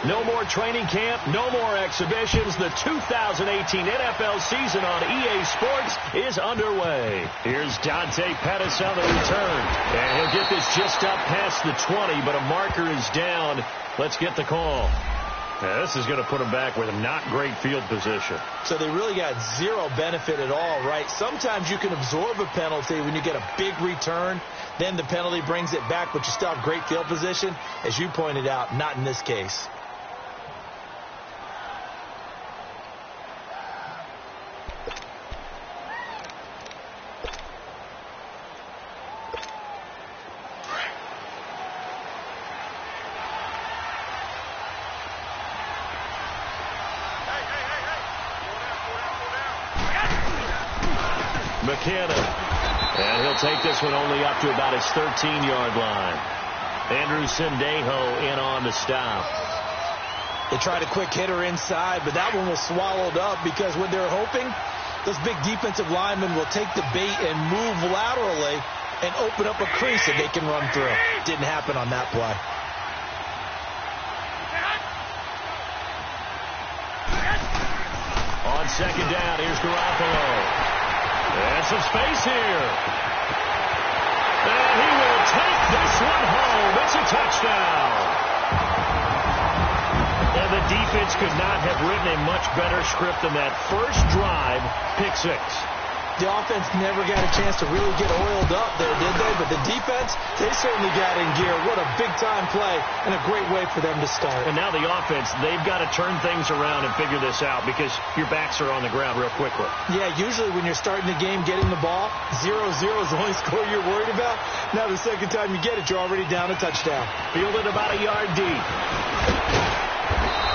No more training camp, no more exhibitions. The 2018 NFL season on EA Sports is underway. Here's Dante Pettis on the return. And he'll get this just up past the 20, but a marker is down. Let's get the call. Now, this is going to put them back with a not great field position. So they really got zero benefit at all, right? Sometimes you can absorb a penalty when you get a big return. Then the penalty brings it back, but you still have great field position. As you pointed out, not in this case. And he'll take this one only up to about his 13-yard line. Andrew Sendejo in on the stop. They tried a quick hitter inside, but that one was swallowed up because when they're hoping, those big defensive linemen will take the bait and move laterally and open up a crease that they can run through. Didn't happen on that play. On second down, here's Garoppolo. There's some space here. And he will take this one home. It's a touchdown. And the defense could not have written a much better script than that first drive, pick six. The offense never got a chance to really get oiled up there, did they? But the defense, they certainly got in gear. What a big-time play and a great way for them to start. And now the offense, they've got to turn things around and figure this out because your backs are on the ground real quickly. Yeah, usually when you're starting the game, getting the ball, 0-0 is the only score you're worried about. Now the second time you get it, you're already down a touchdown. Fielded about a yard deep.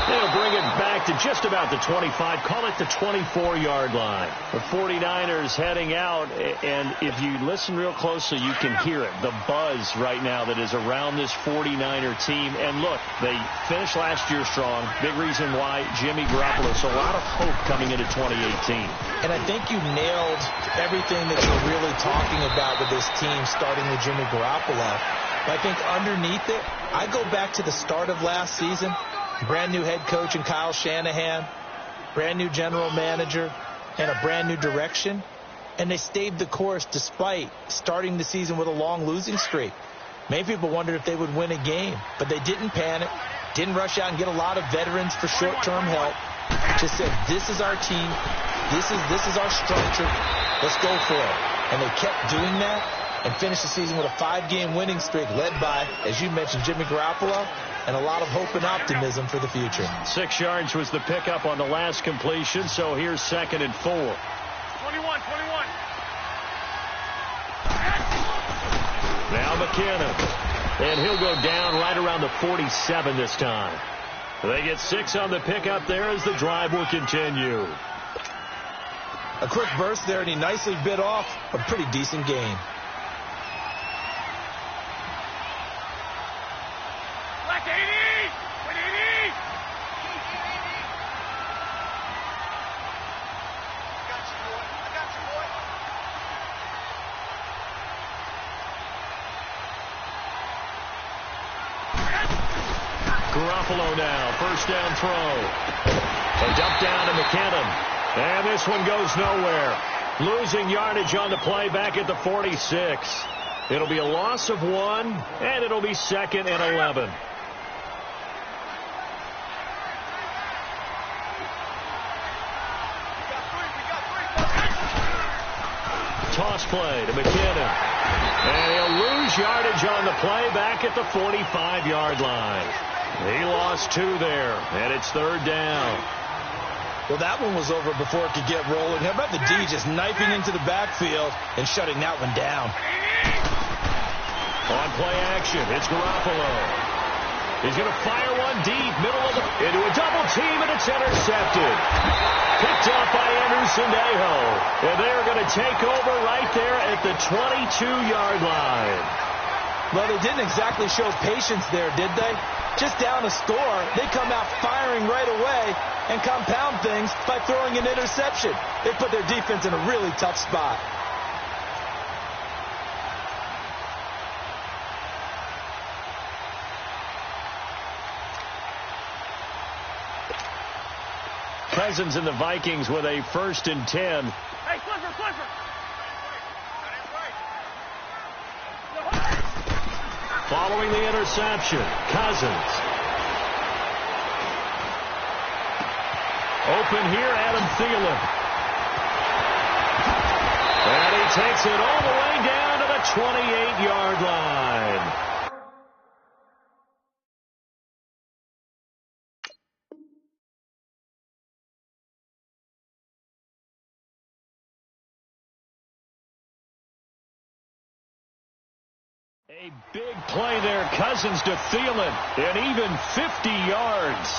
They'll bring it back to just about the 25. Call it the 24-yard line. The 49ers heading out, and if you listen real closely, you can hear it. The buzz right now that is around this 49er team. And look, they finished last year strong. Big reason why Jimmy Garoppolo. So a lot of hope coming into 2018. And I think you nailed everything that you're really talking about with this team, starting with Jimmy Garoppolo. But I think underneath it, I go back to the start of last season. Brand new head coach in Kyle Shanahan, brand new general manager, and a brand new direction. And they stayed the course despite starting the season with a long losing streak. Many people wondered if they would win a game, but they didn't panic, didn't rush out and get a lot of veterans for short-term help. Just said, this is our team, this is our structure, let's go for it. And they kept doing that and finished the season with a 5-game winning streak led by, as you mentioned, Jimmy Garoppolo, and a lot of hope and optimism for the future. 6 yards was the pickup on the last completion, so here's 2nd and 4. 21. Now McKinnon. And he'll go down right around the 47 this time. They get 6 on the pickup there as the drive will continue. A quick burst there, and he nicely bit off a pretty decent gain. Garoppolo now, first down throw. A dump down to McKinnon. And this one goes nowhere. Losing yardage on the play back at the 46. It'll be a loss of 1, and it'll be 2nd and 11. Toss play to McKinnon. And he'll lose yardage on the play back at the 45-yard line. He lost 2 there, and it's 3rd down. Well, that one was over before it could get rolling. How about the D just knifing into the backfield and shutting that one down? On play action, it's Garoppolo. He's going to fire one deep, middle of the, into a double team, and it's intercepted. Picked up by Andrew Sendejo. And they're going to take over right there at the 22-yard line. Well, they didn't exactly show patience there, did they? Just down a score, they come out firing right away and compound things by throwing an interception. They put their defense in a really tough spot. Cousins and the Vikings with a 1st and 10. Hey, Clifford. Following the interception, Cousins. Open here, Adam Thielen. And he takes it all the way down to the 28-yard line. A big play there, Cousins to Thielen, and even 50 yards.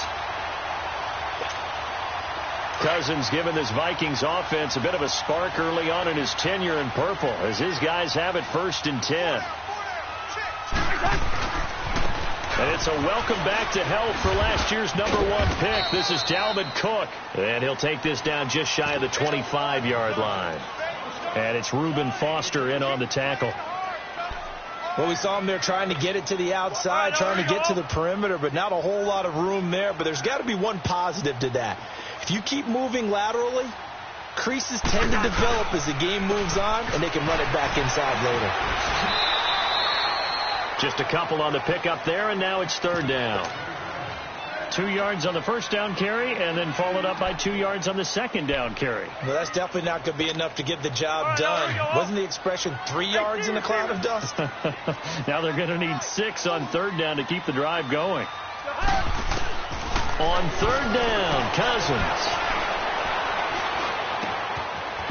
Cousins giving this Vikings offense a bit of a spark early on in his tenure in purple, as his guys have it 1st and 10. And it's a welcome back to health for last year's #1 pick. This is Dalvin Cook, and he'll take this down just shy of the 25-yard line. And it's Reuben Foster in on the tackle. Well, we saw him there trying to get it to the outside, trying to get to the perimeter, but not a whole lot of room there. But there's got to be one positive to that. If you keep moving laterally, creases tend to develop as the game moves on, and they can run it back inside later. Just a couple on the pickup there, and now it's 3rd down. 2 yards on the 1st down carry, and then followed up by 2 yards on the 2nd down carry. Well, that's definitely not going to be enough to get the job done. Wasn't the expression 3 yards in a cloud of dust? Now they're going to need 6 on 3rd down to keep the drive going. On 3rd down, Cousins.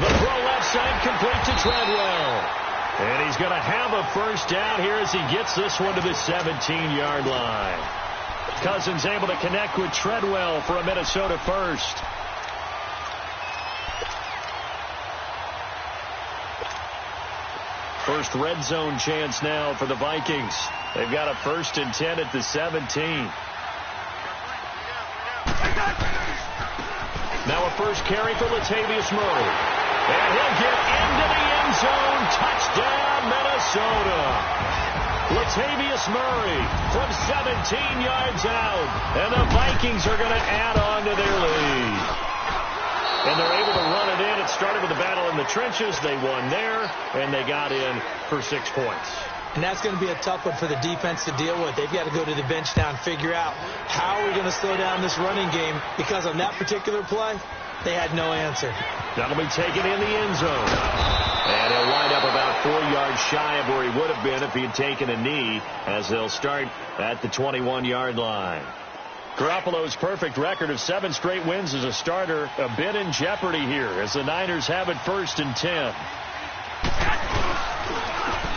The throw left side complete to Treadwell. And he's going to have a 1st down here as he gets this one to the 17-yard line. Cousins able to connect with Treadwell for a Minnesota 1st. First red zone chance now for the Vikings. They've got a 1st and 10 at the 17. Now a 1st carry for Latavius Murray. And he'll get into the end zone. Touchdown, Minnesota. Latavius Murray from 17 yards out. And the Vikings are going to add on to their lead. And they're able to run it in. It started with a battle in the trenches. They won there, and they got in for 6 points. And that's going to be a tough one for the defense to deal with. They've got to go to the bench now and figure out how are we going to slow down this running game, because on that particular play, they had no answer. That'll be taken in the end zone. And he'll wind up about 4 yards shy of where he would have been if he had taken a knee, as they'll start at the 21-yard line. Garoppolo's perfect record of 7 straight wins as a starter a bit in jeopardy here as the Niners have it 1st and 10.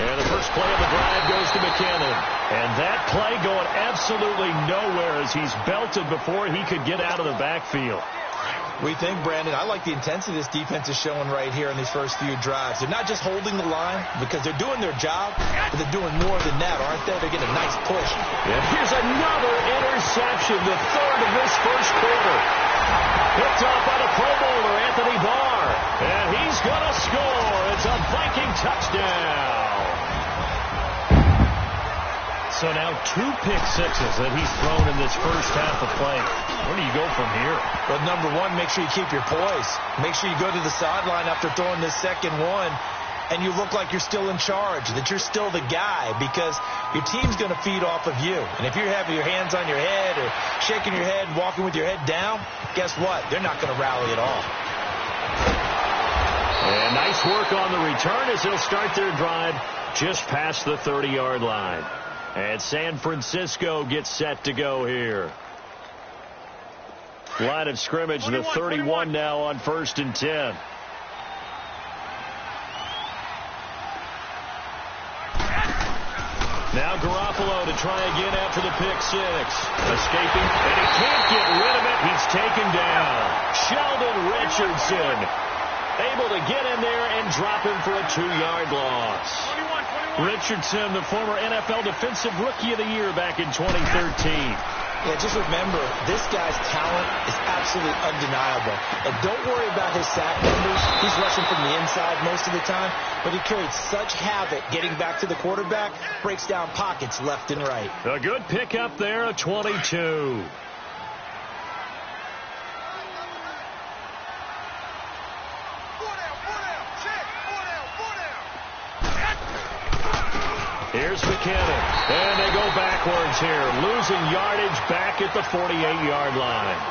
And the first play of the drive goes to McKinnon. And that play going absolutely nowhere as he's belted before he could get out of the backfield. We think, Brandon, I like the intensity this defense is showing right here in these first few drives. They're not just holding the line because they're doing their job, but they're doing more than that, aren't they? They're getting a nice push. And here's another interception, the 3rd of this first quarter. Picked off by the Pro Bowler, Anthony Barr. And he's going to score. It's a Viking touchdown. So now 2 pick sixes that he's thrown in this first half of play. Where do you go from here? Well, number one, make sure you keep your poise. Make sure you go to the sideline after throwing this second one, and you look like you're still in charge, that you're still the guy, because your team's going to feed off of you. And if you're having your hands on your head or shaking your head, walking with your head down, guess what? They're not going to rally at all. And nice work on the return as they'll start their drive just past the 30-yard line. And San Francisco gets set to go here. Line of scrimmage, the 31 now on 1st and 10. Now Garoppolo to try again after the pick 6. Escaping, and he can't get rid of it. He's taken down. Sheldon Richardson able to get in there and drop him for a 2-yard loss. Richardson, the former NFL Defensive Rookie of the Year back in 2013. Yeah, just remember, this guy's talent is absolutely undeniable. And don't worry about his sack numbers. He's rushing from the inside most of the time, but he carried such havoc getting back to the quarterback, breaks down pockets left and right. A good pickup there, a 22. Here's McKinnon. And they go backwards here, losing yardage back at the 48-yard line.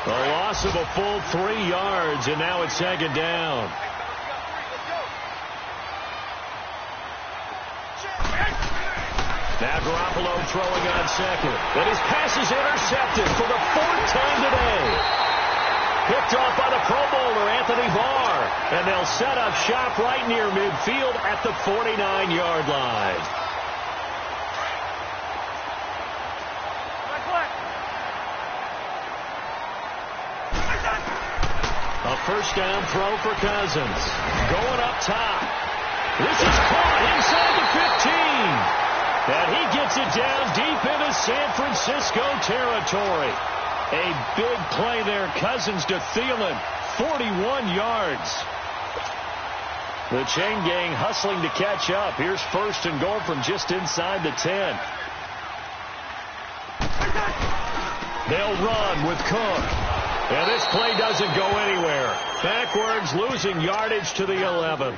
A loss of a full 3 yards, and now it's second down. Now Garoppolo throwing on second. And his pass is intercepted for the 4th time today. Picked off by the Pro Bowler, Anthony Barr. And they'll set up shop right near midfield at the 49-yard line. A first down throw for Cousins. Going up top. This is caught inside the 15. And he gets it down deep into San Francisco territory. A big play there. Cousins to Thielen. 41 yards. The chain gang hustling to catch up. Here's first and goal from just inside the 10. They'll run with Cook. And this play doesn't go anywhere. Backwards, losing yardage to the 11.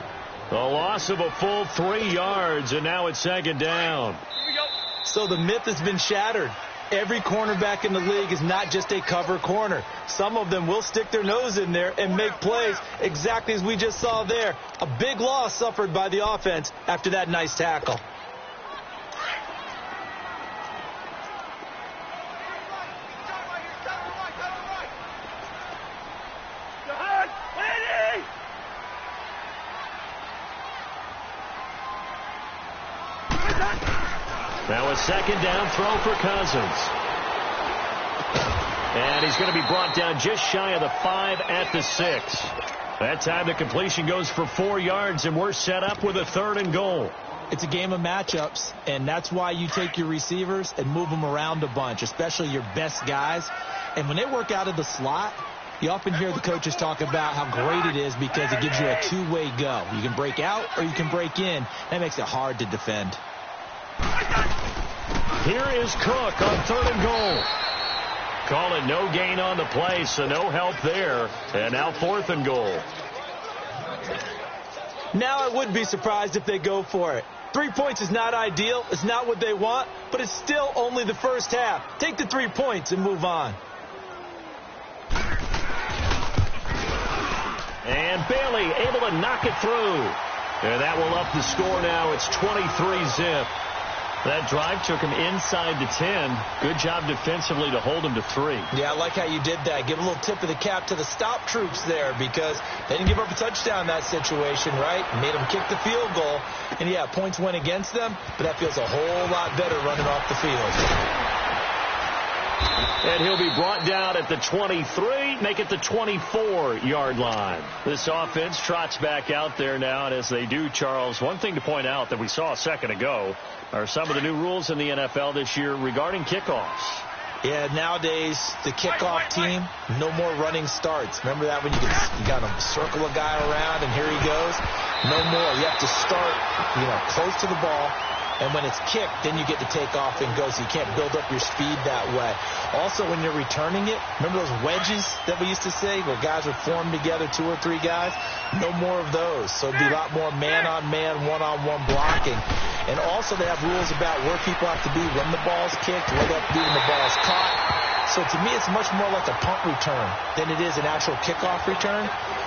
A loss of a full 3 yards, and now it's second down. So the myth has been shattered. Every cornerback in the league is not just a cover corner. Some of them will stick their nose in there and make plays exactly as we just saw there. A big loss suffered by the offense after that nice tackle. Now a second down throw for Cousins. And he's going to be brought down just shy of the 5 at the 6. That time the completion goes for 4 yards, and we're set up with a 3rd and goal. It's a game of matchups, and that's why you take your receivers and move them around a bunch, especially your best guys. And when they work out of the slot, you often hear the coaches talk about how great it is because it gives you a two-way go. You can break out or you can break in. That makes it hard to defend. Here is Cook on 3rd and goal. Call it no gain on the play, so no help there. And now 4th and goal. Now I would be surprised if they go for it. 3 points is not ideal. It's not what they want, but it's still only the first half. Take the 3 points and move on. And Bailey able to knock it through. And that will up the score now. It's 23-zip. That drive took him inside the 10. Good job defensively to hold him to 3. Yeah, I like how you did that. Give a little tip of the cap to the stop troops there because they didn't give up a touchdown in that situation, right? Made them kick the field goal. And, yeah, points went against them, but that feels a whole lot better running off the field. And he'll be brought down at the 23, make it the 24-yard line. This offense trots back out there now, and as they do, Charles, one thing to point out that we saw a second ago are some of the new rules in the NFL this year regarding kickoffs. Yeah, nowadays, the kickoff team, no more running starts. Remember that when you got to circle a guy around and here he goes? No more. You have to start, close to the ball. And when it's kicked, then you get to take off and go, so you can't build up your speed that way. Also, when you're returning it, remember those wedges that we used to say where guys would form together, 2 or 3 guys? No more of those. So it'd be a lot more man-on-man, one-on-one blocking. And also they have rules about where people have to be when the ball's kicked, where they have to be when the ball's caught. So to me, it's much more like a punt return than it is an actual kickoff return.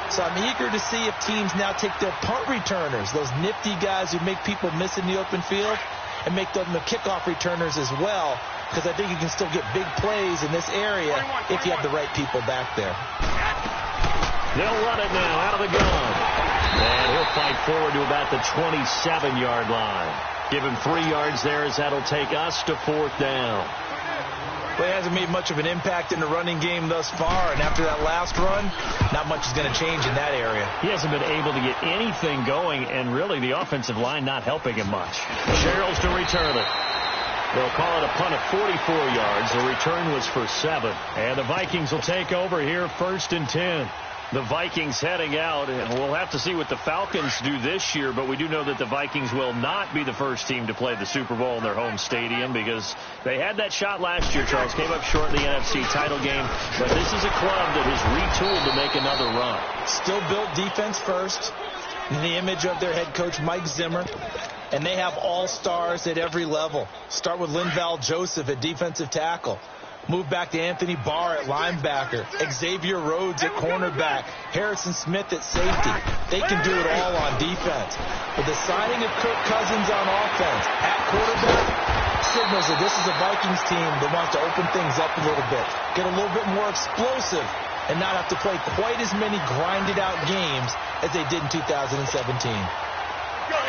So I'm eager to see if teams now take their punt returners, those nifty guys who make people miss in the open field, and make them the kickoff returners as well, because I think you can still get big plays in this area if you have the right people back there. They'll run it now out of the gun. And he'll fight forward to about the 27-yard line. Give him 3 yards there as that'll take us to 4th down. Well, he hasn't made much of an impact in the running game thus far, and after that last run, not much is going to change in that area. He hasn't been able to get anything going, and really the offensive line not helping him much. Sherrills to return it. They'll call it a punt of 44 yards. The return was for 7. And the Vikings will take over here, 1st and 10. The Vikings heading out, and we'll have to see what the Falcons do this year, but we do know that the Vikings will not be the first team to play the Super Bowl in their home stadium because they had that shot last year, Charles. Came up short in the NFC title game, but this is a club that has retooled to make another run. Still built defense first, in the image of their head coach, Mike Zimmer. And they have all-stars at every level. Start with Linval Joseph at defensive tackle. Move back to Anthony Barr at linebacker. Xavier Rhodes at cornerback. Harrison Smith at safety. They can do it all on defense. But the signing of Kirk Cousins on offense at quarterback signals that this is a Vikings team that wants to open things up a little bit, get a little bit more explosive, and not have to play quite as many grinded-out games as they did in 2017.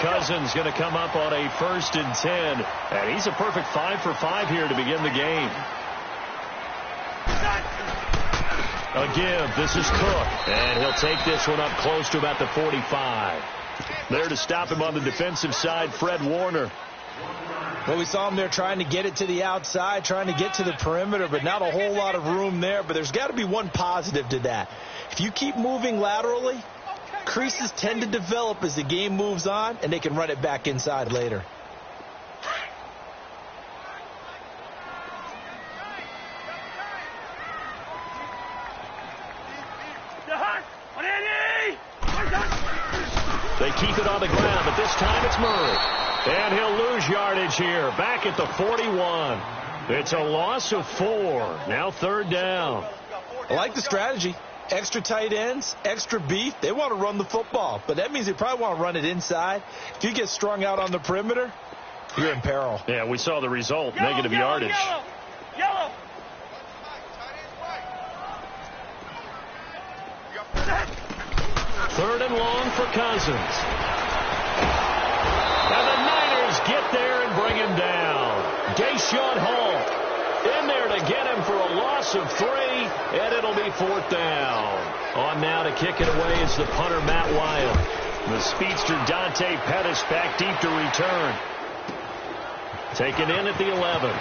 Cousins going to come up on a 1st and 10, and he's a perfect 5 for 5 here to begin the game. A give. This is Cook, and he'll take this one up close to about the 45. There to stop him on the defensive side, Fred Warner. Well, we saw him there trying to get it to the outside, trying to get to the perimeter, but not a whole lot of room there. But there's got to be one positive to that. If you keep moving laterally, creases tend to develop as the game moves on, and they can run it back inside later. They keep it on the ground, but this time it's Murray. And he'll lose yardage here, back at the 41. It's a loss of 4. Now 3rd down. I like the strategy. Extra tight ends, extra beef. They want to run the football, but that means they probably want to run it inside. If you get strung out on the perimeter, you're in peril. Yeah, we saw the result, negative yardage. Yellow. 3rd and long for Cousins. And the Niners get there and bring him down. Deshaun Hall in there to get him for a loss of 3, and it'll be 4th down. On now to kick it away is the punter, Matt Wild. The speedster, Dante Pettis, back deep to return. Taken in at the 11.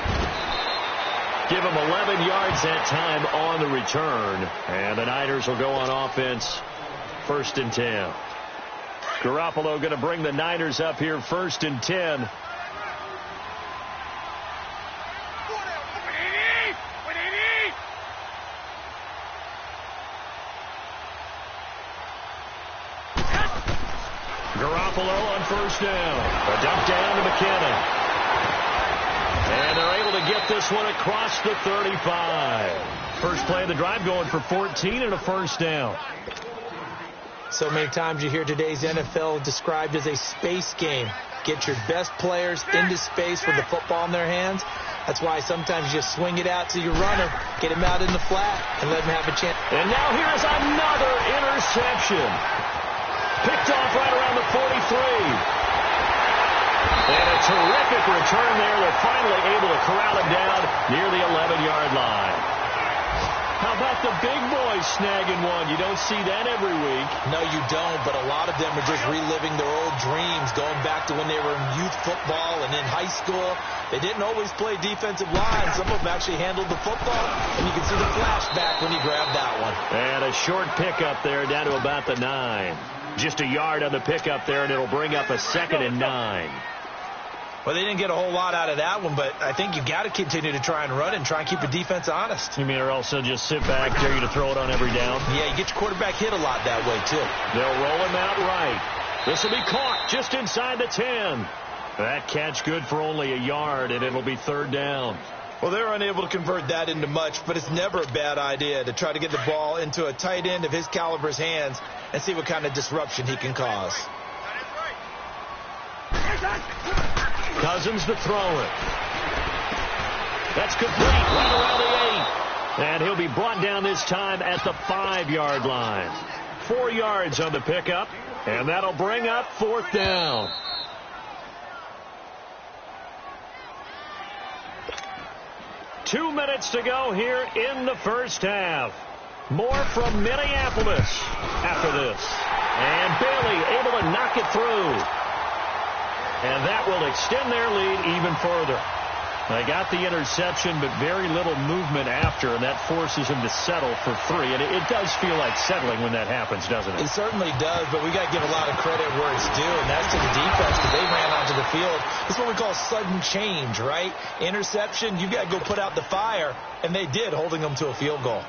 Give him 11 yards that time on the return. And the Niners will go on offense. 1st and 10. Garoppolo going to bring the Niners up here 1st and 10. Garoppolo on 1st down. A dump down to McKinnon. And they're able to get this one across the 35. First play of the drive going for 14 and a 1st down. So many times you hear today's NFL described as a space game. Get your best players into space with the football in their hands. That's why sometimes you swing it out to your runner, get him out in the flat, and let him have a chance. And now here's another interception. Picked off right around the 43. And a terrific return there. They're finally able to corral him down near the 11-yard line. How about the big boys snagging one? You don't see that every week. No, you don't, but a lot of them are just reliving their old dreams, going back to when they were in youth football and in high school. They didn't always play defensive line. Some of them actually handled the football, and you can see the flashback when you grab that one. And a short pickup there down to about the 9. Just a yard on the pickup there, and it'll bring up a 2nd and 9. Well, they didn't get a whole lot out of that one, but I think you got to continue to try and run and try and keep the defense honest. You mean or also just sit back, dare you to throw it on every down? Yeah, you get your quarterback hit a lot that way, too. They'll roll him out right. This will be caught just inside the 10. That catch good for only a yard, and it'll be 3rd down. Well, they're unable to convert that into much, but it's never a bad idea to try to get the ball into a tight end of his caliber's hands and see what kind of disruption he can cause. Cousins to throw it. That's complete right around the 8. And he'll be brought down this time at the 5-yard line. 4 yards on the pickup, and that'll bring up 4th down. Two minutes to go here in the first half. More from Minneapolis after this. And Bailey able to knock it through. And that will extend their lead even further. They got the interception, but very little movement after, and that forces him to settle for 3. And it does feel like settling when that happens, doesn't it? It certainly does, but we got to give a lot of credit where it's due, and that's to the defense, because they ran onto the field. It's what we call sudden change, right? Interception, you got to go put out the fire, and they did, holding them to a field goal.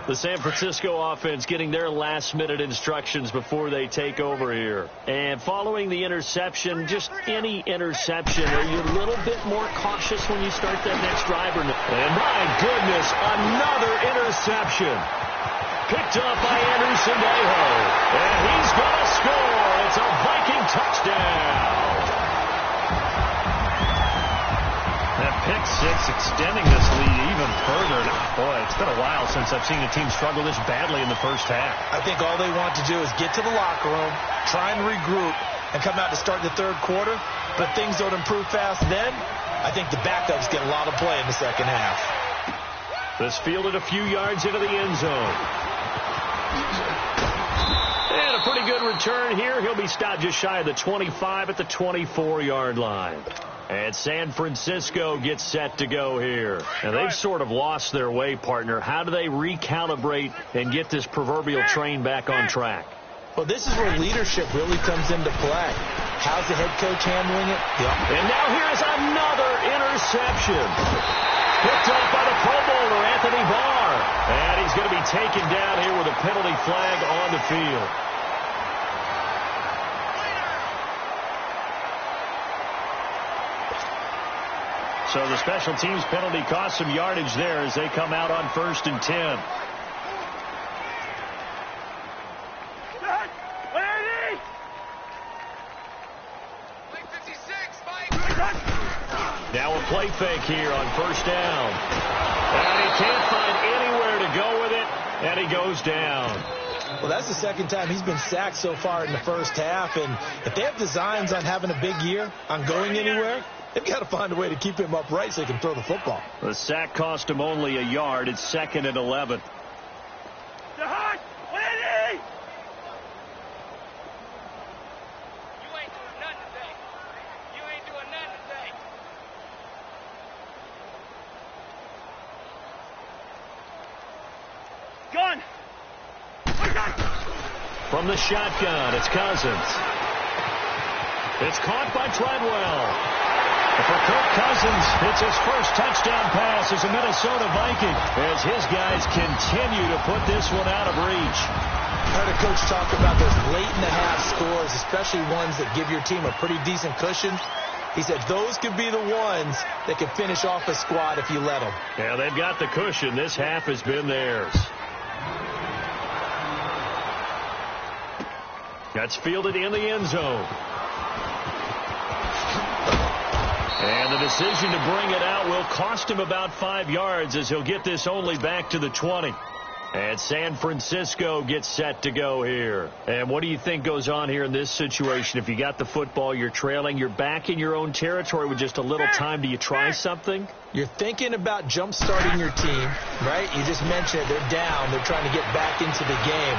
The San Francisco offense getting their last-minute instructions before they take over here. And following the interception, just any interception, are you a little bit more cautious when you start that next drive? Or no? And my goodness, another interception. Picked up by Anderson Dejo. And he's going to score. It's a Viking touchdown. That pick six extending this lead even further. Boy, it's been a while since I've seen a team struggle this badly in the first half. I think all they want to do is get to the locker room, try and regroup, and come out to start the third quarter. But things don't improve fast then. I think the backups get a lot of play in the second half. This fielded a few yards into the end zone. And a pretty good return here. He'll be stopped just shy of the 25 at the 24-yard line. And San Francisco gets set to go here. And they've sort of lost their way, partner. How do they recalibrate and get this proverbial train back on track? Well, this is where leadership really comes into play. How's the head coach handling it? Yeah. And now here's another interception. Picked up by the Pro Bowler, Anthony Barr. And he's going to be taken down here with a penalty flag on the field. So the special teams penalty cost some yardage there as they come out on 1st and 10. Now a play fake here on 1st down. And he can't find anywhere to go with it, and he goes down. Well, that's the second time he's been sacked so far in the first half, and if they have designs on having a big year, on going anywhere, they've got to find a way to keep him upright so he can throw the football. The sack cost him only a yard. It's 2nd and 11. From the shotgun, it's Cousins. It's caught by Treadwell. For Kirk Cousins, it's his first touchdown pass as a Minnesota Viking, as his guys continue to put this one out of reach. I heard a coach talk about those late-in-the-half scores, especially ones that give your team a pretty decent cushion. He said those could be the ones that could finish off a squad if you let them. Yeah, they've got the cushion. This half has been theirs. That's fielded in the end zone. And the decision to bring it out will cost him about 5 yards as he'll get this only back to the 20. And San Francisco gets set to go here. And what do you think goes on here in this situation? If you got the football, you're trailing, you're back in your own territory with just a little time. Do you try something? You're thinking about jump-starting your team, right? You just mentioned it. They're down. They're trying to get back into the game.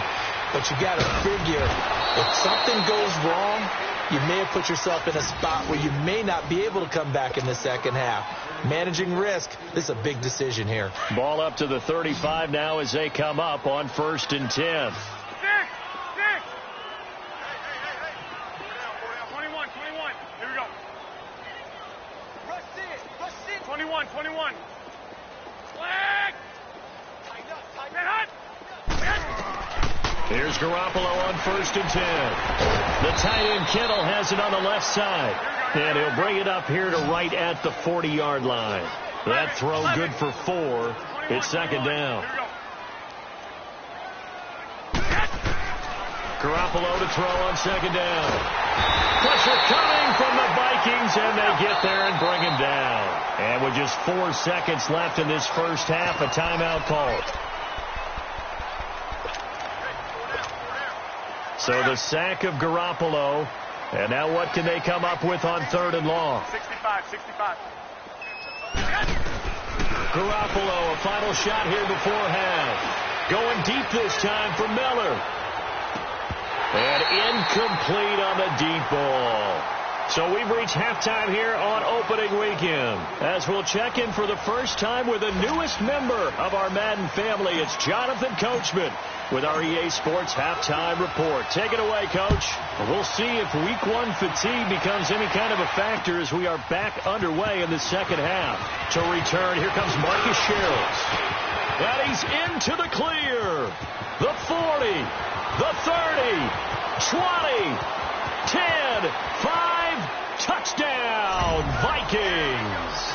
But you got to figure, if something goes wrong, you may have put yourself in a spot where you may not be able to come back in the second half. Managing risk, this is a big decision here. Ball up to the 35 now as they come up on 1st and 10. 21. Flag! Here's Garoppolo on 1st and 10. The tight end Kittle has it on the left side. And he'll bring it up here to right at the 40-yard line. That throw good for 4. It's 2nd down. Garoppolo to throw on 2nd down. Pressure coming from the Vikings, and they get there and bring him down. And with just 4 seconds left in this first half, a timeout called. So the sack of Garoppolo. And now what can they come up with on 3rd and long? 65. Garoppolo, a final shot here before half. Going deep this time for Miller. And incomplete on the deep ball. So we've reached halftime here on opening weekend. As we'll check in for the first time with the newest member of our Madden family, it's Jonathan Coachman with our EA Sports Halftime Report. Take it away, Coach. We'll see if Week 1 fatigue becomes any kind of a factor as we are back underway in the second half. To return, here comes Marcus Sherrills. And he's into the clear. The 40, the 30, 20, 10, 5, touchdown, Vikings.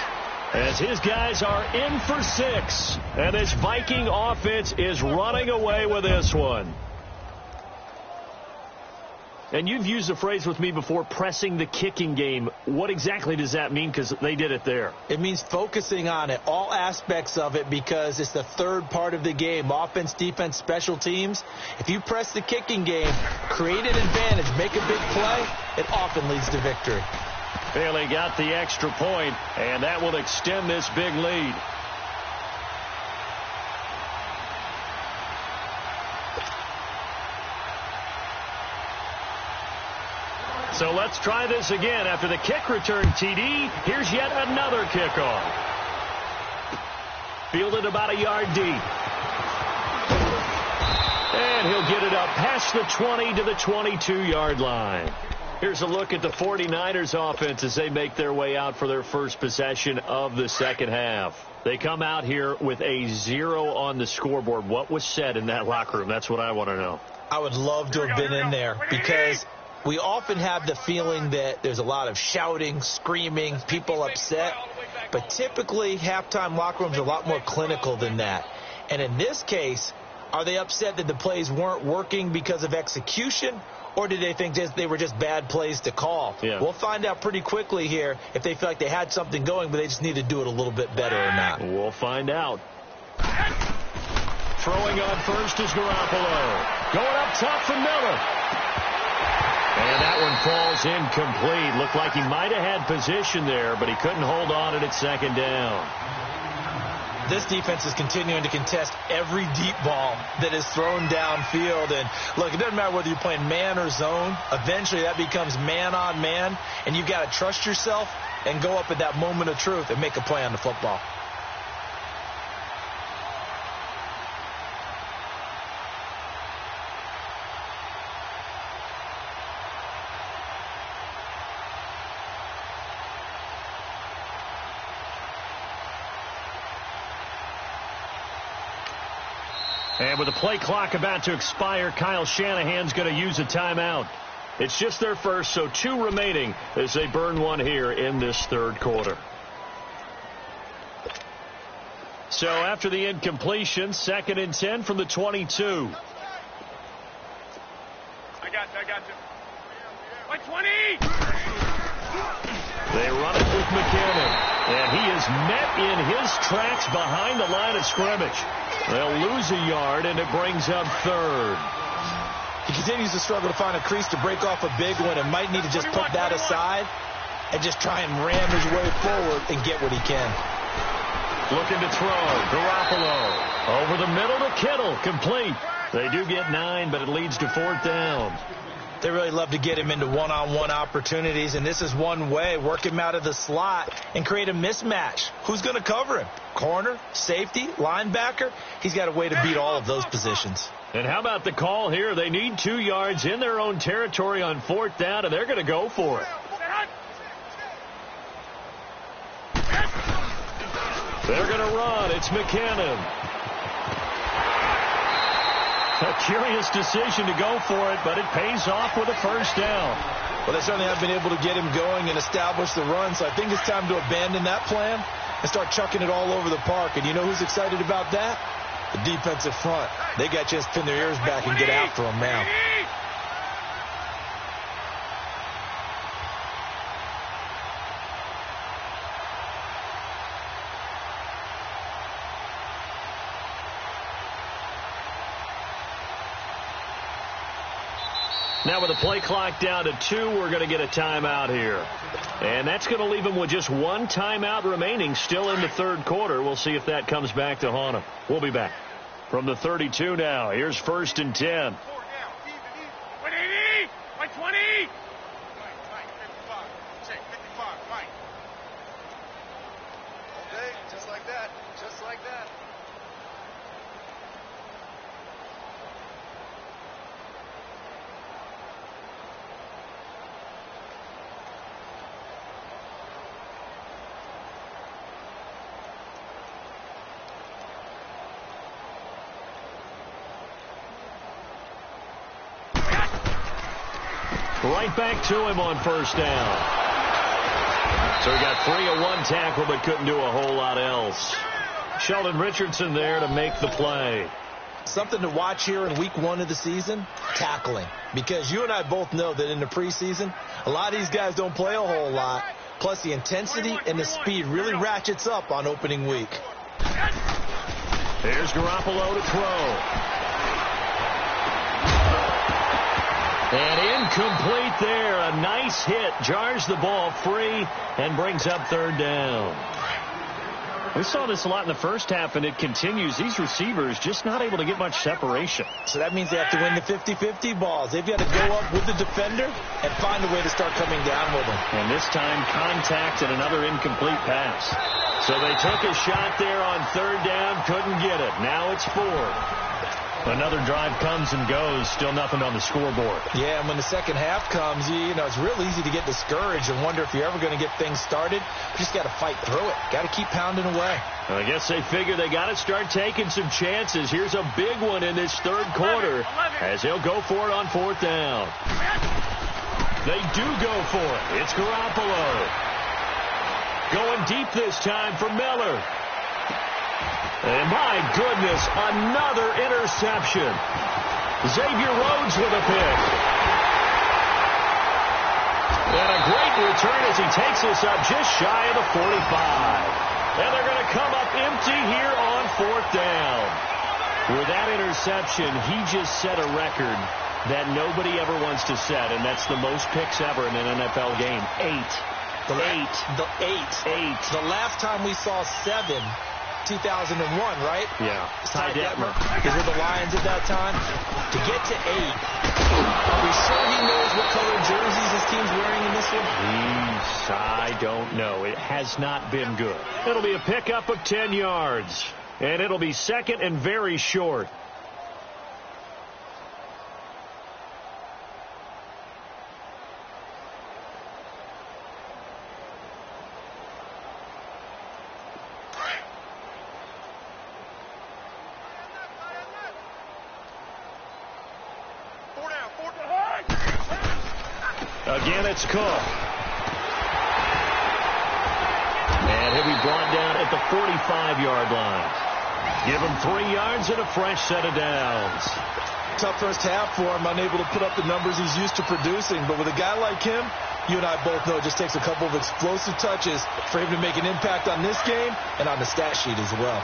As his guys are in for 6. And this Viking offense is running away with this one. And you've used the phrase with me before, pressing the kicking game. What exactly does that mean? Because they did it there. It means focusing on it, all aspects of it, because it's the third part of the game. Offense, defense, special teams. If you press the kicking game, create an advantage, make a big play, it often leads to victory. Bailey got the extra point, and that will extend this big lead. So let's try this again. After the kick return TD, here's yet another kickoff. Fielded about a yard deep. And he'll get it up past the 20 to the 22-yard line. Here's a look at the 49ers offense as they make their way out for their first possession of the second half. They come out here with a 0 on the scoreboard. What was said in that locker room? That's what I want to know. I would love to have been in there because we often have the feeling that there's a lot of shouting, screaming, people upset. But typically, halftime locker rooms are a lot more clinical than that. And in this case, are they upset that the plays weren't working because of execution? Or did they think they were just bad plays to call? Yeah. We'll find out pretty quickly here if they feel like they had something going, but they just need to do it a little bit better or not. We'll find out. Throwing on first is Garoppolo. Going up top for Miller. And that one falls incomplete. Looked like he might have had position there, but he couldn't hold on at second down. This defense is continuing to contest every deep ball that is thrown downfield. And, look, it doesn't matter whether you're playing man or zone. Eventually, that becomes man on man, and you've got to trust yourself and go up at that moment of truth and make a play on the football. And with the play clock about to expire, Kyle Shanahan's going to use a timeout. It's just their first, so 2 remaining as they burn one here in this third quarter. So after the incompletion, 2nd and 10 from the 22. I got you. By 20! They run it with McKinnon, and he is met in his tracks behind the line of scrimmage. They'll lose a yard, and it brings up 3rd. He continues to struggle to find a crease to break off a big one and might need to just put that aside and just try and ram his way forward and get what he can. Looking to throw. Garoppolo. Over the middle to Kittle. Complete. They do get 9, but it leads to 4th down. They really love to get him into one-on-one opportunities, and this is one way. Work him out of the slot and create a mismatch. Who's going to cover him? Corner, safety, linebacker? He's got a way to beat all of those positions. And how about the call here? They need 2 yards in their own territory on 4th down, and they're going to go for it. They're going to run. It's McKinnon. A curious decision to go for it, but it pays off with a 1st down. Well, they certainly have been able to get him going and establish the run, so I think it's time to abandon that plan and start chucking it all over the park. And you know who's excited about that? The defensive front. They got a chance to pin their ears back and get after him now. Now with the play clock down to 2, we're going to get a timeout here. And that's going to leave them with just 1 timeout remaining still in the third quarter. We'll see if that comes back to haunt them. We'll be back. From the 32 now, here's 1st and 10. 180! By 20! Right, 55. Check, 55, right. Okay, just like that. Just like that. Right back to him on first down. So he got 3 of 1 tackle, but couldn't do a whole lot else. Sheldon Richardson there to make the play. Something to watch here in week 1 of the season, tackling. Because you and I both know that in the preseason, a lot of these guys don't play a whole lot. Plus the intensity and the speed really ratchets up on opening week. Here's Garoppolo to throw. And incomplete there. A nice hit. Jars the ball free and brings up third down. We saw this a lot in the first half, and it continues. These receivers just not able to get much separation. So that means they have to win the 50-50 balls. They've got to go up with the defender and find a way to start coming down with them. And this time, contact and another incomplete pass. So they took a shot there on third down, couldn't get it. Now it's 4. Another drive comes and goes, still nothing on the scoreboard. Yeah, and when the second half comes, you know, it's real easy to get discouraged and wonder if you're ever going to get things started. You just got to fight through it. Got to keep pounding away. I guess they figure they got to start taking some chances. Here's a big one in this third quarter as he'll go for it on fourth down. They do go for it. It's Garoppolo. Going deep this time for Miller. And my goodness, another interception. Xavier Rhodes with a pick. And a great return as he takes us up just shy of the 45. And they're going to come up empty here on fourth down. With that interception, he just set a record that nobody ever wants to set, and that's the most picks ever in an NFL game. 8. The last time we saw 7, 2001, right? Yeah. Ty Detmer. Because with the Lions at that time. To get to 8. Are we sure he knows what color jerseys his team's wearing in this one? I don't know. It has not been good. It'll be a pickup of 10 yards. And it'll be second and very short. Again, it's Cook. And he'll be brought down at the 45-yard line. Give him 3 yards and a fresh set of downs. Tough first half for him, unable to put up the numbers he's used to producing. But with a guy like him, you and I both know it just takes a couple of explosive touches for him to make an impact on this game and on the stat sheet as well.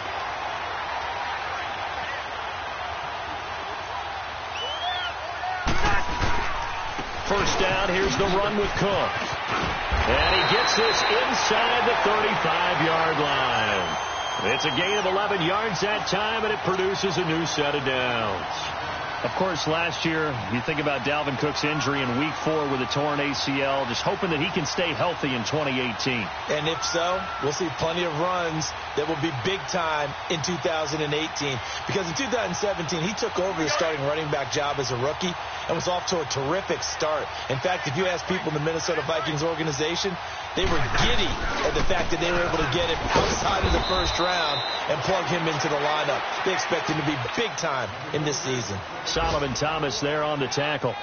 First down, here's the run with Cook. And he gets this inside the 35-yard line. It's a gain of 11 yards that time, and it produces a new set of downs. Of course, last year, you think about Dalvin Cook's injury in Week 4 with a torn ACL, just hoping that he can stay healthy in 2018. And if so, we'll see plenty of runs that will be big time in 2018. Because in 2017, he took over the starting running back job as a rookie and was off to a terrific start. In fact, if you ask people in the Minnesota Vikings organization, they were giddy at the fact that they were able to get him outside of the first round and plug him into the lineup. They expect him to be big time in this season. Solomon Thomas there on the tackle.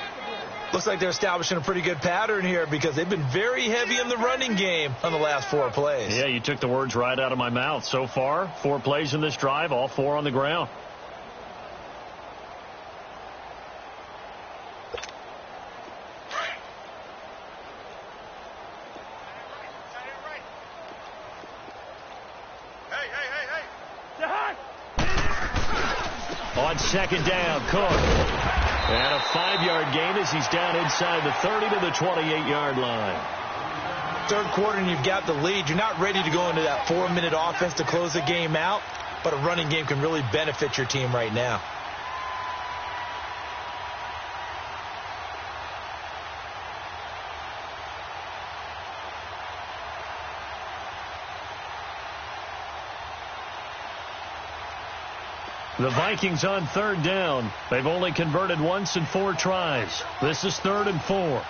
Looks like they're establishing a pretty good pattern here because they've been very heavy in the running game on the last 4 plays. Yeah, you took the words right out of my mouth. So far, 4 plays in this drive, all 4 on the ground. On second down, Cook. And a 5-yard gain as he's down inside the 30 to the 28-yard line. Third quarter and you've got the lead. You're not ready to go into that 4-minute offense to close the game out, but a running game can really benefit your team right now. The Vikings on third down. They've only converted once in 4 tries. This is 3rd and 4.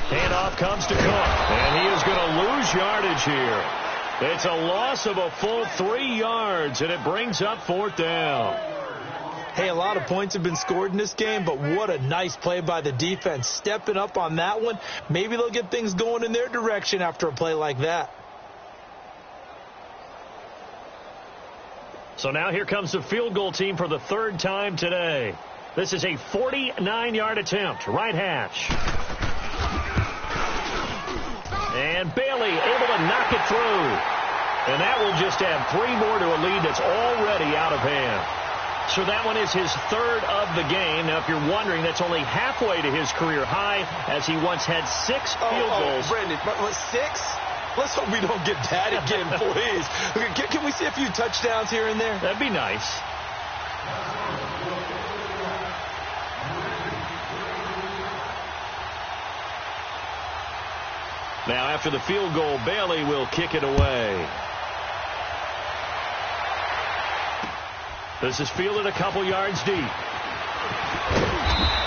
Handoff comes to Cook, and he is going to lose yardage here. It's a loss of a full 3 yards, and it brings up 4th down. Hey, a lot of points have been scored in this game, but what a nice play by the defense. Stepping up on that one, maybe they'll get things going in their direction after a play like that. So now here comes the field goal team for the 3rd time today. This is a 49-yard attempt, right hash. And Bailey able to knock it through. And that will just add 3 more to a lead that's already out of hand. So that one is his 3rd of the game. Now, if you're wondering, that's only halfway to his career high, as he once had 6 field goals. Brandon, 6? Let's hope we don't get that again, please. Can we see a few touchdowns here and there? That'd be nice. Now, after the field goal, Bailey will kick it away. This is fielded a couple yards deep.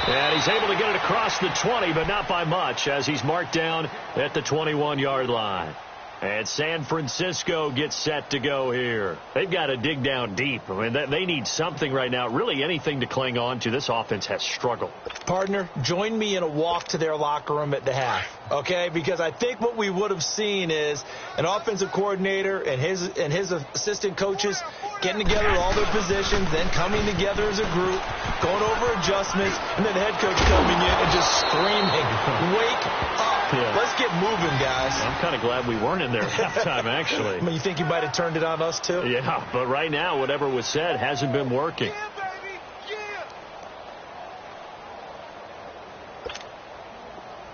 And he's able to get it across the 20, but not by much, as he's marked down at the 21-yard line. And San Francisco gets set to go here. They've got to dig down deep. I mean, they need something right now, really anything to cling on to. This offense has struggled. Partner, join me in a walk to their locker room at the half, okay? Because I think what we would have seen is an offensive coordinator and his assistant coaches getting together all their positions, then coming together as a group, going over adjustments, and then the head coach coming in and just screaming, "Wake up. Yeah. Let's get moving, guys." I'm kind of glad we weren't in there at halftime, actually. I mean, you think you might have turned it on us, too? Yeah, but right now, whatever was said hasn't been working. Yeah, baby. Yeah.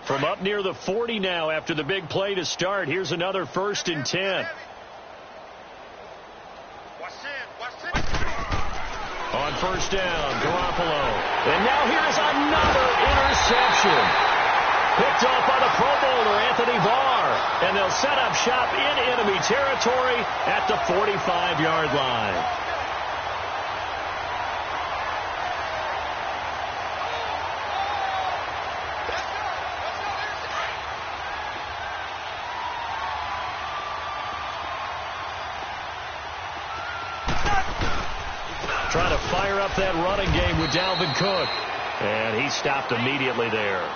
From up near the 40 now after the big play to start, here's another 1st and 10. On 1st down, Garoppolo. And now here's another interception. Picked off by the Pro Bowler, Anthony Barr. And they'll set up shop in enemy territory at the 45-yard line. Trying to fire up that running game with Dalvin Cook. And he stopped immediately there.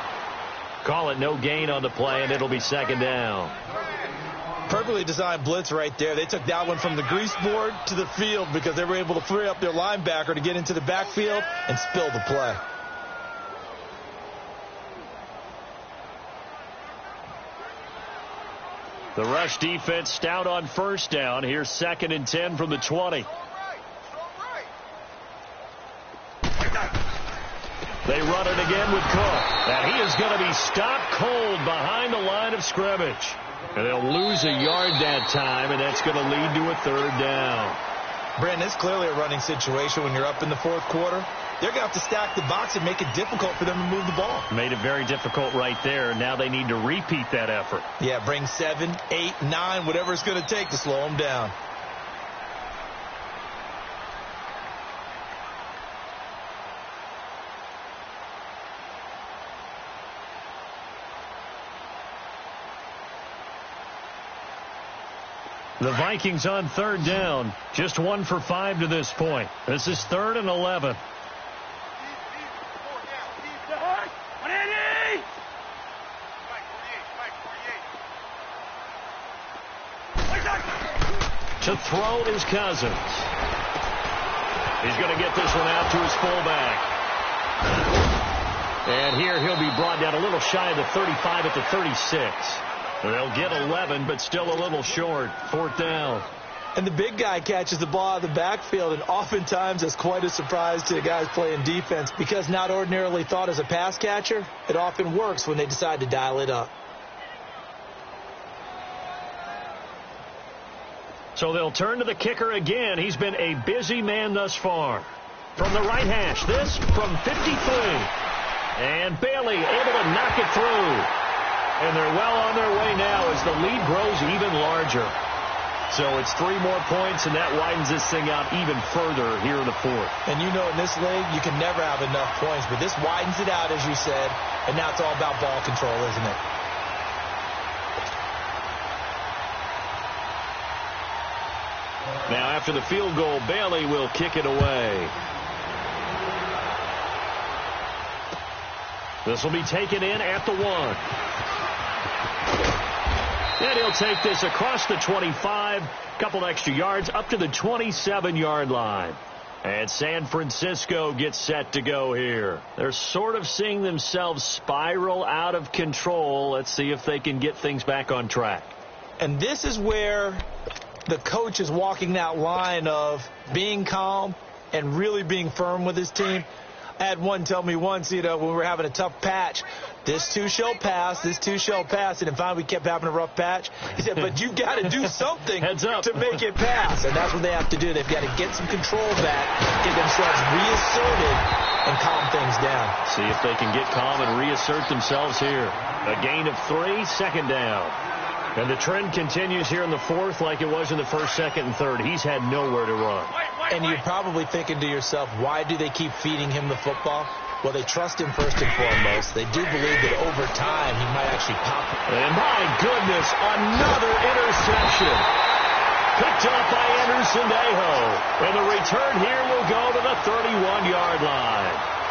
Call it no gain on the play, and it'll be 2nd down. Perfectly designed blitz right there. They took that one from the grease board to the field because they were able to free up their linebacker to get into the backfield and spill the play. The rush defense stout on 1st down. Here's 2nd and 10 from the 20. They run it again with Cook. And he is going to be stopped cold behind the line of scrimmage. And they'll lose a yard that time, and that's going to lead to a 3rd down. Brandon, it's clearly a running situation when you're up in the 4th quarter. They're going to have to stack the box and make it difficult for them to move the ball. Made it very difficult right there. Now they need to repeat that effort. Yeah, bring 7, 8, 9, whatever it's going to take to slow them down. The Vikings on 3rd down. Just 1 for 5 to this point. This is 3rd and 11. To throw is Cousins. He's going to get this one out to his fullback. And here he'll be brought down a little shy of the 35 at the 36. They'll get 11, but still a little short. 4th down. And the big guy catches the ball out of the backfield, and oftentimes it's quite a surprise to the guys playing defense because not ordinarily thought as a pass catcher, it often works when they decide to dial it up. So they'll turn to the kicker again. He's been a busy man thus far. From the right hash, this from 53. And Bailey able to knock it through. And they're well on their way now as the lead grows even larger. So it's 3 more points, and that widens this thing out even further here in the 4th. And you know in this league, you can never have enough points, but this widens it out, as you said, and now it's all about ball control, isn't it? Now after the field goal, Bailey will kick it away. This will be taken in at the 1. And he'll take this across the 25, couple extra yards up to the 27-yard line. And San Francisco gets set to go here. They're sort of seeing themselves spiral out of control. Let's see if they can get things back on track. And this is where the coach is walking that line of being calm and really being firm with his team. I had one tell me once, when we were having a tough patch, this too shall pass, this too shall pass. And finally we kept having a rough patch. He said, but you got to do something to make it pass. And that's what they have to do. They've got to get some control back, get themselves reasserted, and calm things down. See if they can get calm and reassert themselves here. A gain of 3, second down. And the trend continues here in the 4th like it was in the 1st, 2nd, and 3rd. He's had nowhere to run. And you're probably thinking to yourself, why do they keep feeding him the football? Well, they trust him first and foremost. They do believe that over time he might actually pop. And my goodness, another interception. Picked up by Anderson-Dejo. And the return here will go to the 31-yard line.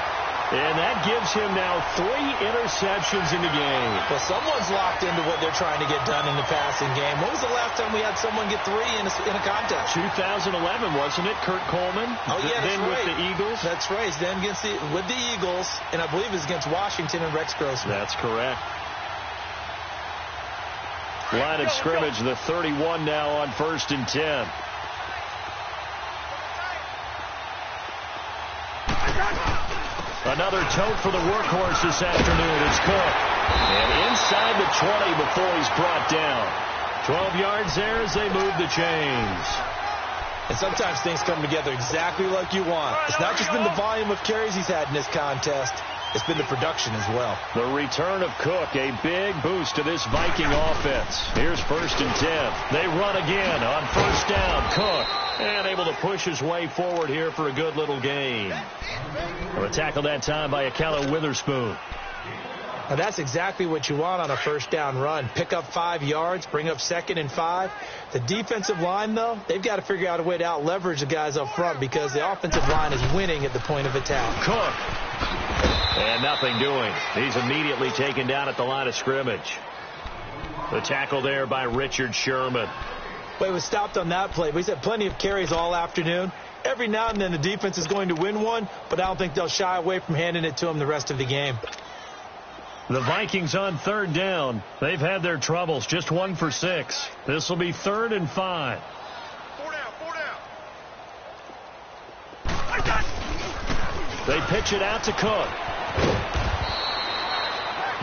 And that gives him now 3 interceptions in the game. Well, someone's locked into what they're trying to get done in the passing game. When was the last time we had someone get 3 in a contest? 2011, wasn't it? Kurt Coleman? Oh, yeah, that's then right. With the Eagles? That's right. Then with the Eagles, and I believe it's against Washington and Rex Grossman. That's correct. Line of scrimmage, the 31 now on 1st and 10. Another tote for the workhorse this afternoon. It's Cook. And inside the 20 before he's brought down. 12 yards there as they move the chains. And sometimes things come together exactly like you want. It's not just been the volume of carries he's had in this contest. It's been the production as well. The return of Cook, a big boost to this Viking offense. Here's 1st and 10. They run again on 1st down. Cook. And able to push his way forward here for a good little gain. A tackle that time by Akella Witherspoon. Now that's exactly what you want on a 1st down run. Pick up 5 yards, bring up 2nd and 5. The defensive line, though, they've got to figure out a way to out-leverage the guys up front because the offensive line is winning at the point of attack. Cook. And nothing doing. He's immediately taken down at the line of scrimmage. The tackle there by Richard Sherman. Well, he was stopped on that play, but he's had plenty of carries all afternoon. Every now and then the defense is going to win one, but I don't think they'll shy away from handing it to him the rest of the game. The Vikings on 3rd down. They've had their troubles. Just 1 for 6. This will be 3rd and 5. 4 down. They pitch it out to Cook.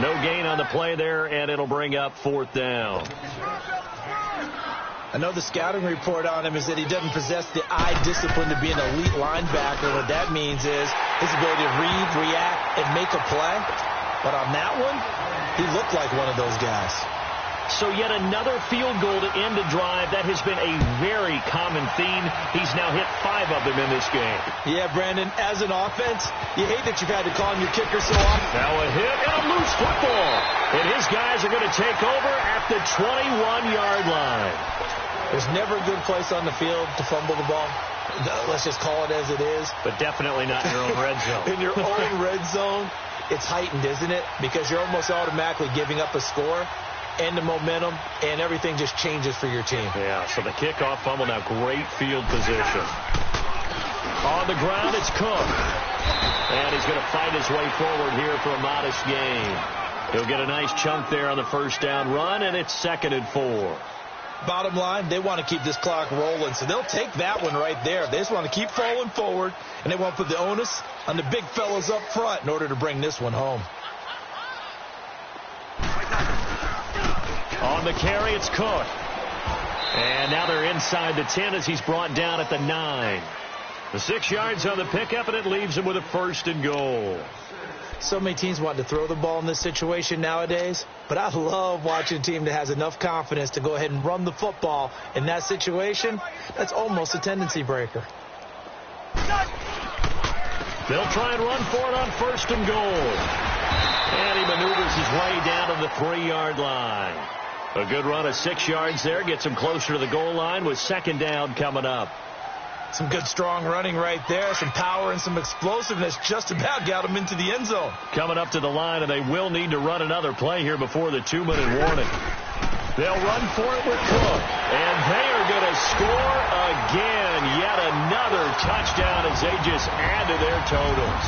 No gain on the play there, and it'll bring up 4th down. I know the scouting report on him is that he doesn't possess the eye discipline to be an elite linebacker. What that means is his ability to read, react, and make a play. But on that one, he looked like one of those guys. So yet another field goal to end a drive. That has been a very common theme. He's now hit 5 of them in this game. Yeah, Brandon, as an offense, you hate that you've had to call him your kicker so often. Now a hit and a loose football. And his guys are going to take over at the 21-yard line. There's never a good place on the field to fumble the ball. Let's just call it as it is. But definitely not in your own red zone. In your own red zone, it's heightened, isn't it? Because you're almost automatically giving up a score and the momentum, and everything just changes for your team. Yeah, so the kickoff fumble, now great field position. On the ground, it's Cook. And he's going to fight his way forward here for a modest gain. He'll get a nice chunk there on the 1st down run, and it's 2nd and 4. Bottom line, they want to keep this clock rolling, so they'll take that one right there. They just want to keep falling forward, and they want to put the onus on the big fellas up front in order to bring this one home. On the carry, it's Cook. And now they're inside the 10 as he's brought down at the 9. The 6 yards on the pickup, and it leaves him with a 1st and goal. So many teams want to throw the ball in this situation nowadays, but I love watching a team that has enough confidence to go ahead and run the football in that situation. That's almost a tendency breaker. They'll try and run for it on 1st and goal. And he maneuvers his way down to the 3-yard line. A good run of 6 yards there. Gets him closer to the goal line with second down coming up. Some good, strong running right there. Some power and some explosiveness. Just about got him into the end zone. Coming up to the line, and they will need to run another play here before the 2-minute warning. They'll run for it with Cook. And they are going to score again. Yet another touchdown as they just add to their totals.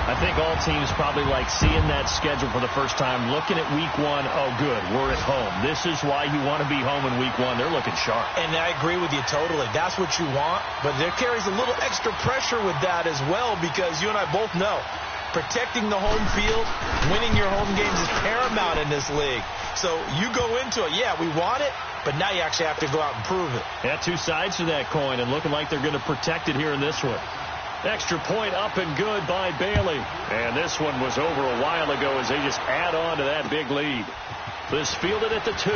I think all teams probably like seeing that schedule for the first time, looking at week 1. Oh, good, we're at home. This is why you want to be home in week 1. They're looking sharp. And I agree with you totally. That's what you want. But there carries a little extra pressure with that as well, because you and I both know protecting the home field, winning your home games is paramount in this league. So you go into it, yeah, we want it, but now you actually have to go out and prove it. Yeah, two sides to that coin, and looking like they're going to protect it here in this one. Extra point up and good by Bailey. And this one was over a while ago as they just add on to that big lead. This fielded at the 2.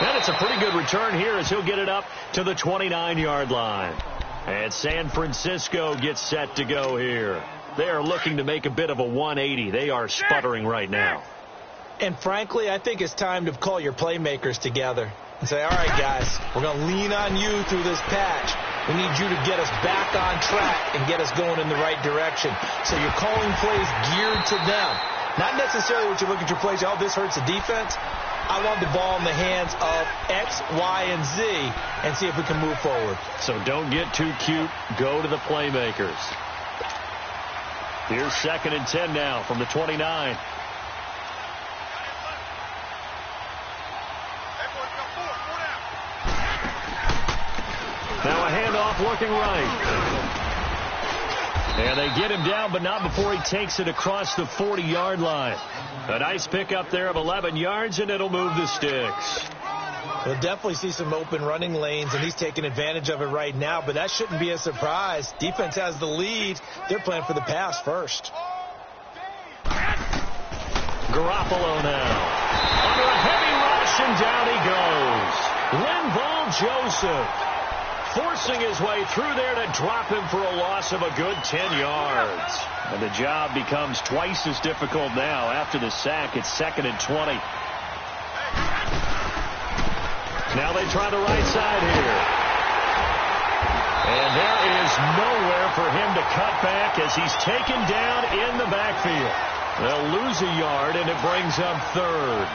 And it's a pretty good return here as he'll get it up to the 29-yard line. And San Francisco gets set to go here. They are looking to make a bit of a 180. They are sputtering right now. And frankly, I think it's time to call your playmakers together and say, all right, guys, we're going to lean on you through this patch. We need you to get us back on track and get us going in the right direction. So you're calling plays geared to them. Not necessarily what you look at your plays, oh, this hurts the defense. I want the ball in the hands of X, Y, and Z and see if we can move forward. So don't get too cute. Go to the playmakers. Here's 2nd and 10 now from the 29. Now a handoff looking right. And they get him down, but not before he takes it across the 40-yard line. A nice pickup there of 11 yards, and it'll move the sticks. We'll definitely see some open running lanes, and he's taking advantage of it right now, but that shouldn't be a surprise. Defense has the lead. They're playing for the pass first. Garoppolo now. Under a heavy rush, and down he goes. Linval Joseph forcing his way through there to drop him for a loss of a good 10 yards. And the job becomes twice as difficult now after the sack. It's 2nd and 20. Now they try the right side here. And there is nowhere for him to cut back as he's taken down in the backfield. They'll lose a yard, and it brings up 3rd.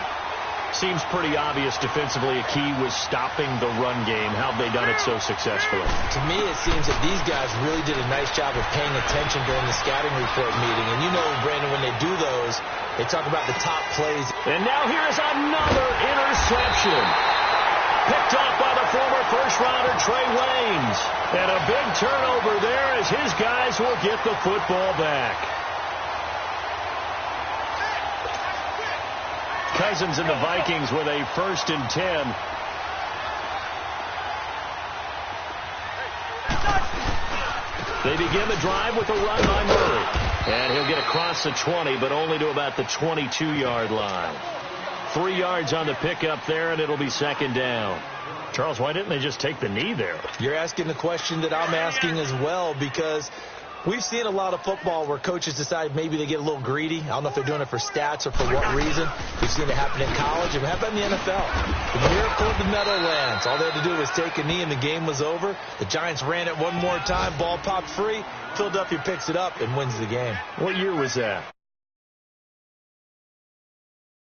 Seems pretty obvious defensively a key was stopping the run game. How have they done it so successfully? To me, it seems that these guys really did a nice job of paying attention during the scouting report meeting. And you know, Brandon, when they do those, they talk about the top plays. And now here is another interception. Picked off by the former first-rounder Trey Waynes. And a big turnover there as his guys will get the football back. Cousins and the Vikings with a 1st and 10. They begin the drive with a run by Murray. And he'll get across the 20, but only to about the 22-yard line. 3 yards on the pickup there, and it'll be 2nd down. Charles, why didn't they just take the knee there? You're asking the question that I'm asking as well, because we've seen a lot of football where coaches decide maybe they get a little greedy. I don't know if they're doing it for stats or for what reason. We've seen it happen in college. It happened in the NFL. The miracle of the Meadowlands. All they had to do was take a knee, and the game was over. The Giants ran it one more time. Ball popped free. Philadelphia picks it up and wins the game. What year was that?